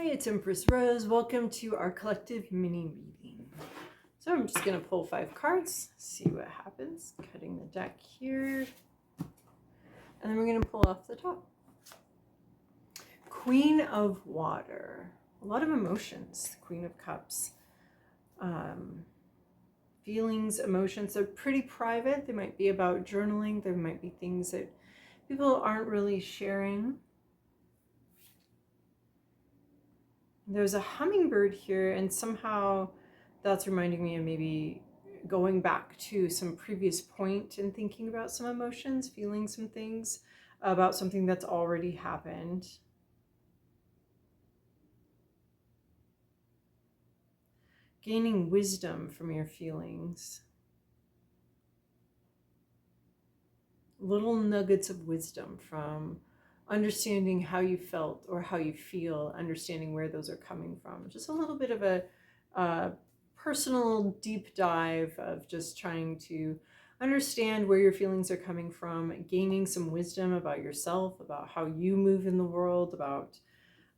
Hi, it's Empress Rose. Welcome to our collective mini reading. So I'm just going to pull 5 cards, see what happens. Cutting the deck here. And then we're going to pull off the top. Queen of Water. A lot of emotions. Queen of Cups. Feelings, emotions. They're pretty private. They might be about journaling. There might be things that people aren't really sharing. There's a hummingbird here, and somehow that's reminding me of maybe going back to some previous point and thinking about some emotions, feeling some things about something that's already happened. Gaining wisdom from your feelings. Little nuggets of wisdom from understanding how you felt or how you feel, understanding where those are coming from. Just a little bit of a personal deep dive of just trying to understand where your feelings are coming from, gaining some wisdom about yourself, about how you move in the world, about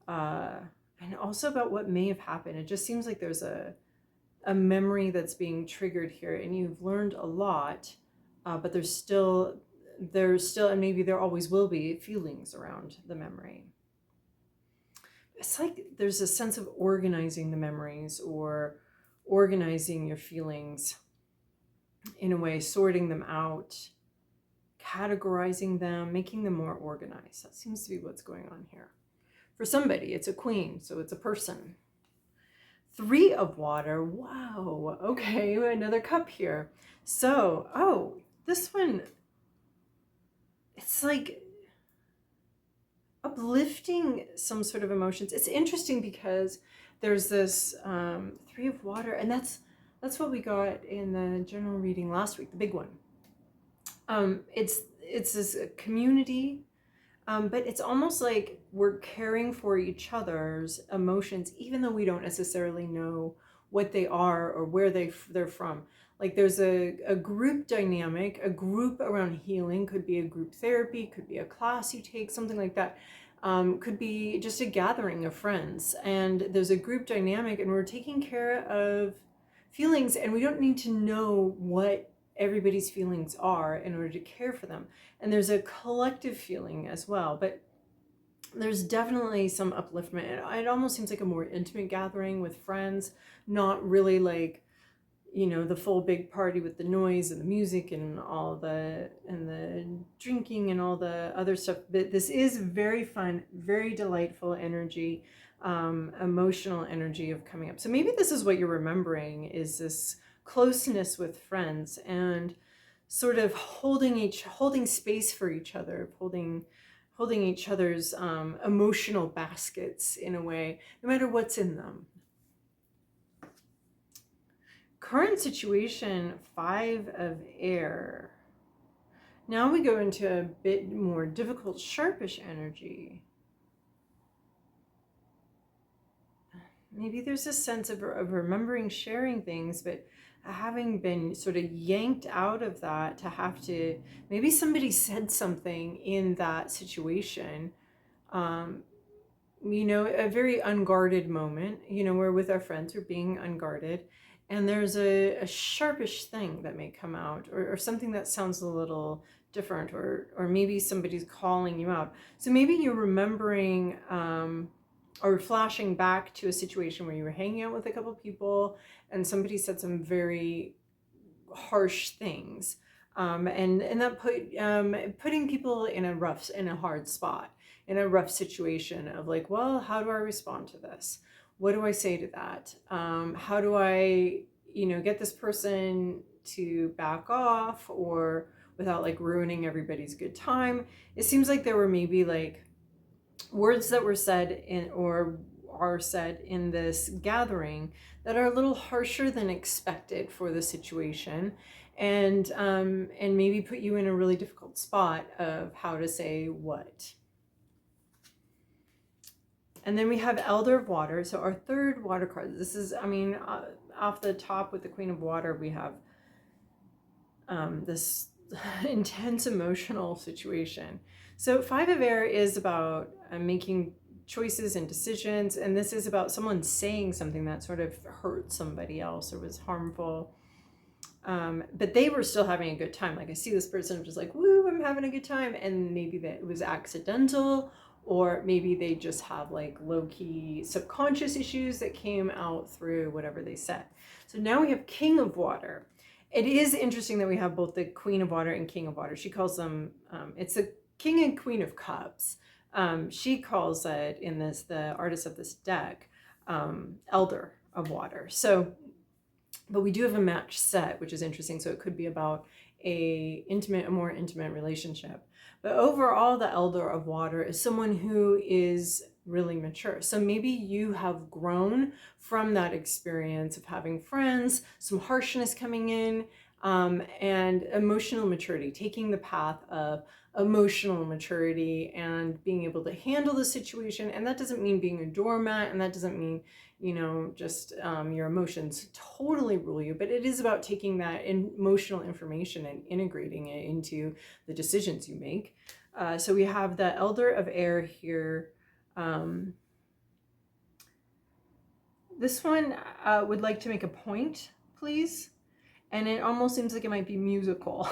and also about what may have happened. It just seems like there's a memory that's being triggered here, and you've learned a lot, but there's still, and maybe there always will be, feelings around the memory. It's like there's a sense of organizing the memories or organizing your feelings in a way, sorting them out, categorizing them, making them more organized. That seems to be what's going on here. For somebody, it's a queen, so it's a person. 3 of Water. Wow. Okay, another cup here. So, this one, it's like uplifting some sort of emotions. It's interesting because there's this 3 of Water, and that's what we got in the general reading last week, the big one. It's this community, but it's almost like we're caring for each other's emotions, even though we don't necessarily know what they are or where they're from. Like there's a group dynamic, a group around healing. Could be a group therapy, could be a class you take, something like that. Could be just a gathering of friends, and there's a group dynamic, and we're taking care of feelings, and we don't need to know what everybody's feelings are in order to care for them. And there's a collective feeling as well, but there's definitely some upliftment. It almost seems like a more intimate gathering with friends, not really like, you know, the full big party with the noise and the music and all the drinking and all the other stuff. But this is very fun, very delightful energy, emotional energy of coming up. So maybe this is what you're remembering, is this closeness with friends and sort of holding space for each other, holding each other's emotional baskets in a way, no matter what's in them. Current situation, 5 of Air. Now we go into a bit more difficult, sharpish energy. Maybe there's a sense of remembering sharing things, but having been sort of yanked out of that to have to, maybe somebody said something in that situation, you know, a very unguarded moment, you know, we're with our friends, we're being unguarded, and there's a sharpish thing that may come out, or something that sounds a little different, or maybe somebody's calling you out. So maybe you're remembering or flashing back to a situation where you were hanging out with a couple people and somebody said some very harsh things, and that putting people in a hard spot, in a rough situation of like, well, how do I respond to this? What do I say to that? How do I, you know, get this person to back off, or without like ruining everybody's good time? It seems like there were maybe like words that were said in, or are said in this gathering, that are a little harsher than expected for the situation, and maybe put you in a really difficult spot of how to say what. And then we have Elder of Water, so our 3rd water card. This is, I mean, off the top with the Queen of Water, we have this intense emotional situation. So 5 of Air is about making choices and decisions. And this is about someone saying something that sort of hurt somebody else or was harmful. But they were still having a good time. Like I see this person just like, woo, I'm having a good time. And maybe that it was accidental, or maybe they just have like low-key subconscious issues that came out through whatever they said. So now we have King of Water. It is interesting that we have both the Queen of Water and King of Water. She calls them, it's the King and Queen of Cups. She calls it, in this, the artist of this deck, Elder of Water. So, but we do have a match set, which is interesting. So it could be about a more intimate relationship. But overall, the Elder of Water is someone who is really mature. So maybe you have grown from that experience of having friends, some harshness coming in, and emotional maturity, taking the path of emotional maturity and being able to handle the situation. And that doesn't mean being a doormat, and that doesn't mean, you know, just your emotions totally rule you, but it is about taking that emotional information and integrating it into the decisions you make. So we have the Elder of Air here. This one would like to make a point, please. And it almost seems like it might be musical.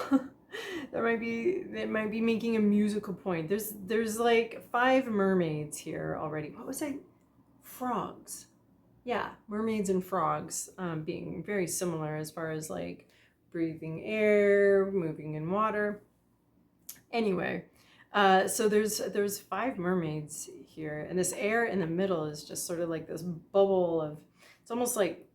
It might be making a musical point. There's like 5 mermaids here already. What was I? Frogs. Yeah, mermaids and frogs, being very similar as far as like breathing air, moving in water. Anyway, so there's 5 mermaids here, and this air in the middle is just sort of like this bubble of, it's almost like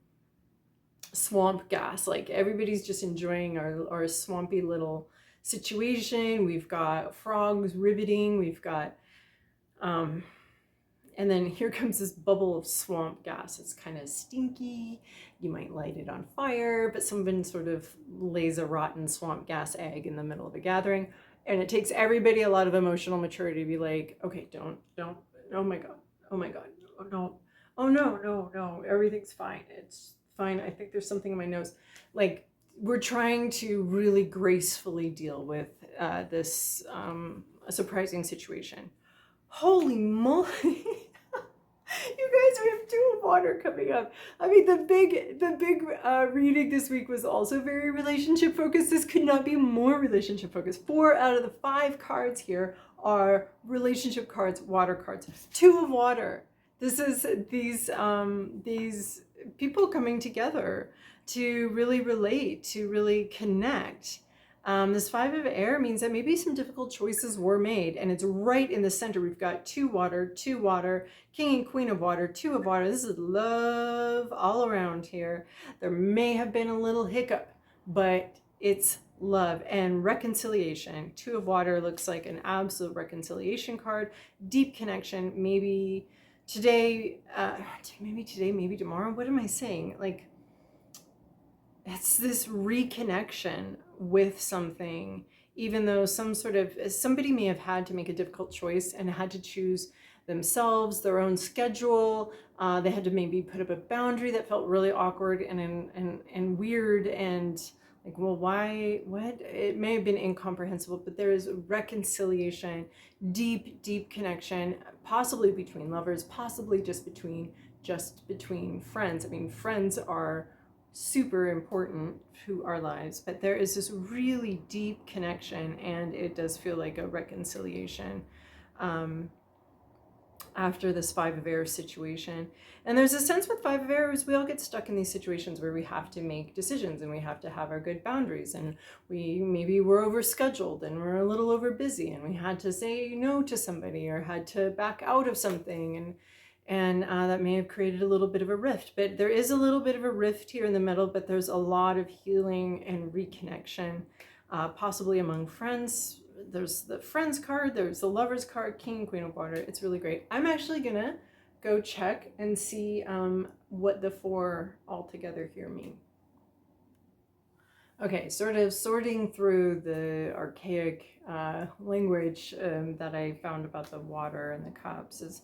swamp gas. Like everybody's just enjoying our swampy little situation. We've got frogs riveting. We've got and then here comes this bubble of swamp gas. It's kind of stinky. You might light it on fire, but someone sort of lays a rotten swamp gas egg in the middle of a gathering. And it takes everybody a lot of emotional maturity to be like, okay, don't, oh my God, oh my God, oh no, oh no, everything's fine. It's fine. I think there's something in my nose. Like, we're trying to really gracefully deal with this surprising situation. Holy moly. You guys, we have 2 of Water coming up. I mean, the big reading this week was also very relationship focused. This could not be more relationship focused. 4 out of the 5 cards here are relationship cards, water cards. 2 of Water. This is these people coming together to really relate, to really connect. This 5 of Air means that maybe some difficult choices were made, and it's right in the center. We've got 2 water, King and Queen of Water, 2 of Water. This is love all around here. There may have been a little hiccup, but it's love and reconciliation. 2 of Water looks like an absolute reconciliation card, deep connection. Maybe today, maybe tomorrow. What am I saying? Like, it's this reconnection with something, even though somebody may have had to make a difficult choice and had to choose themselves, their own schedule. They had to maybe put up a boundary that felt really awkward and weird, and like, well, why, what? It may have been incomprehensible, but there is reconciliation, deep connection, possibly between lovers, possibly just between friends. I mean, friends are super important to our lives, but there is this really deep connection, and it does feel like a reconciliation after this 5 of Air situation. And there's a sense with 5 of Air is we all get stuck in these situations where we have to make decisions and we have to have our good boundaries, and maybe we're overscheduled and we're a little over busy and we had to say no to somebody or had to back out of something, and that may have created a little bit of a rift. But there is a little bit of a rift here in the middle, but there's a lot of healing and reconnection, possibly among friends. There's the Friends card, there's the Lovers card, King and Queen of Water. It's really great. I'm actually gonna go check and see what the 4 altogether here mean. Okay, sort of sorting through the archaic language that I found about the water and the cups is,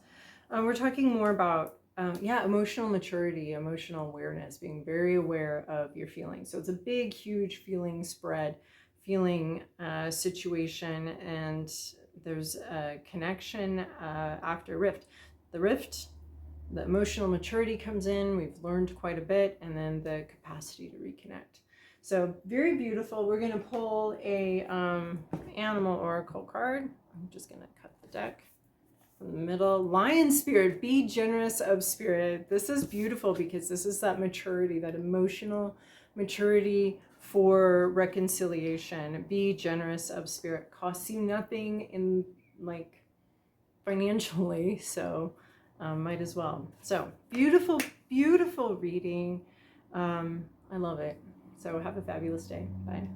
we're talking more about, emotional maturity, emotional awareness, being very aware of your feelings. So it's a big, huge feeling spread, feeling situation, and there's a connection after rift. the rift, the emotional maturity comes in. We've learned quite a bit, and then the capacity to reconnect. So very beautiful. We're going to pull a animal oracle card. I'm just going to cut the deck from the middle. Lion spirit, be generous of spirit. This is beautiful because this is that maturity, that emotional maturity for reconciliation. Be generous of spirit. Costs you nothing in like financially, so might as well. So beautiful, beautiful reading. I love it. So have a fabulous day. Bye.